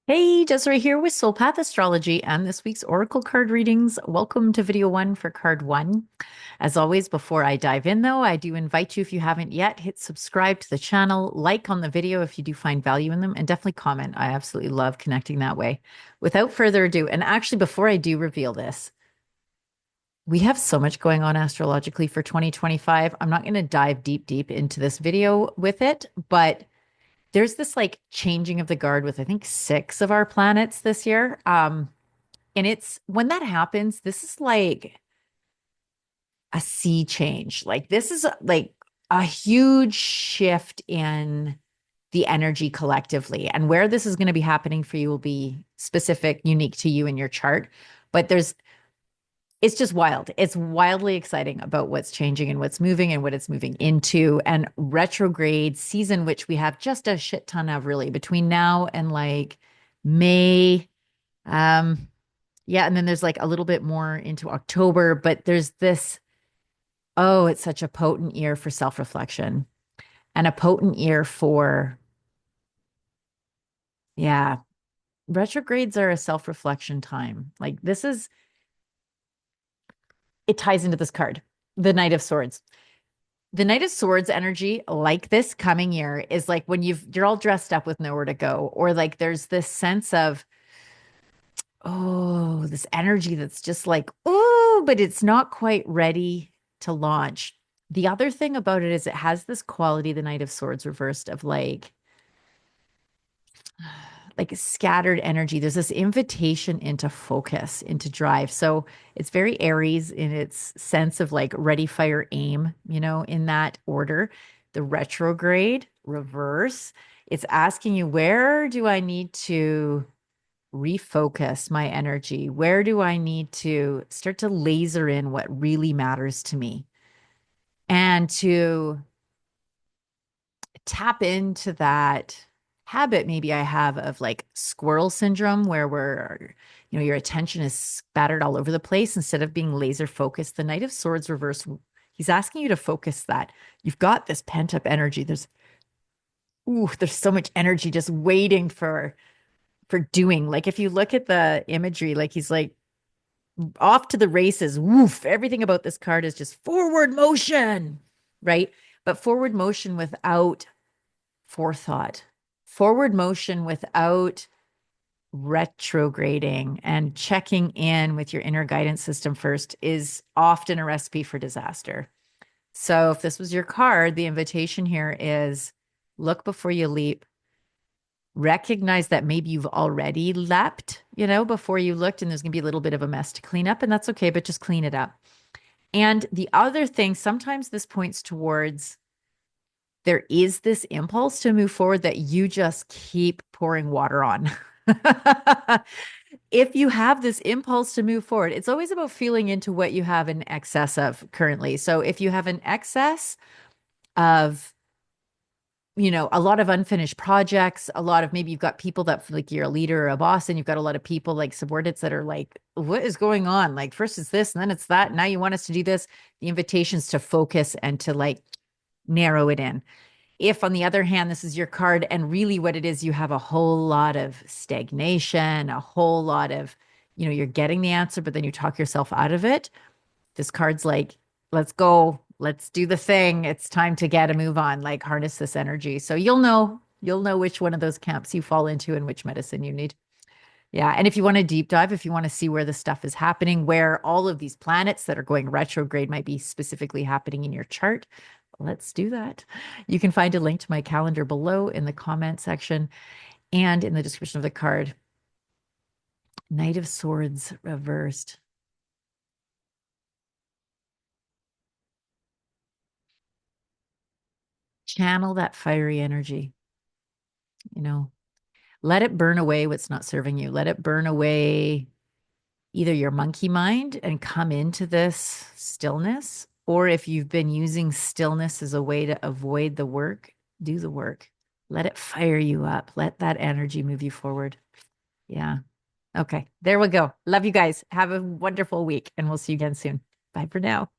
Hey, Desiree here with Soul Path Astrology and this week's Oracle card readings. Welcome to video one for card one. As always, before I dive in, though, I do invite you, if you haven't yet, hit subscribe to the channel, like on the video if you do find value in them, and definitely comment. I absolutely love connecting that way. Without further ado, and actually, before I do reveal this, we have so much going on astrologically for 2025. I'm not going to dive deep into this video with it, but there's this like changing of the guard with I think six of our planets this year. And it's when that happens, this is like a sea change. Like this is like a huge shift in the energy collectively. And where this is going to be happening for you will be specific, unique to you and your chart. But it's just wild. It's wildly exciting about what's changing and what's moving and what it's moving into. And retrograde season, which we have just a shit ton of really between now and like May. Um, yeah, and then there's like a little bit more into October, but there's this, oh, it's such a potent year for self-reflection and a potent year for, yeah, retrogrades are a self-reflection time. Like this is, it ties into this card, the Knight of Swords. The Knight of Swords energy, like this coming year, is like when you're all dressed up with nowhere to go, or like there's this sense of, oh, this energy that's just like, oh, but it's not quite ready to launch. The other thing about it is it has this quality, the Knight of Swords reversed, of like scattered energy. There's this invitation into focus, into drive. So it's very Aries in its sense of like ready, fire, aim, in that order. The retrograde reverse, it's asking you, where do I need to refocus my energy? Where do I need to start to laser in what really matters to me? And to tap into that habit maybe I have of like squirrel syndrome where your attention is scattered all over the place instead of being laser focused. The Knight of Swords reverse, he's asking you to focus that. You've got this pent up energy. There's so much energy just waiting for doing. Like if you look at the imagery, like he's like off to the races. Woof. Everything about this card is just forward motion, right? But forward motion without forethought, forward motion without retrograding and checking in with your inner guidance system first is often a recipe for disaster. So, if this was your card, the invitation here is look before you leap. Recognize that maybe you've already leapt, before you looked, and there's going to be a little bit of a mess to clean up, and that's okay, but just clean it up. And the other thing, sometimes this points towards there is this impulse to move forward that you just keep pouring water on. If you have this impulse to move forward, it's always about feeling into what you have an excess of currently. So if you have an excess of, a lot of unfinished projects, a lot of maybe you've got people that like you're a leader or a boss, and you've got a lot of people like subordinates that are like, what is going on? Like, first it's this, and then it's that. Now you want us to do this. The invitation's to focus and to like narrow it in. If, on the other hand, this is your card and really what it is, you have a whole lot of stagnation, a whole lot of, you're getting the answer, but then you talk yourself out of it. This card's like, let's go, let's do the thing. It's time to get a move on, like harness this energy. So you'll know which one of those camps you fall into and which medicine you need. Yeah. And if you want to deep dive, if you want to see where the stuff is happening, where all of these planets that are going retrograde might be specifically happening in your chart, let's do that. You can find a link to my calendar below in the comment section and in the description of the card. Knight of Swords reversed. Channel that fiery energy, you know, let it burn away what's not serving you. Let it burn away either your monkey mind and come into this stillness, or if you've been using stillness as a way to avoid the work, do the work. Let it fire you up. Let that energy move you forward. Yeah. Okay. There we go. Love you guys. Have a wonderful week, and we'll see you again soon. Bye for now.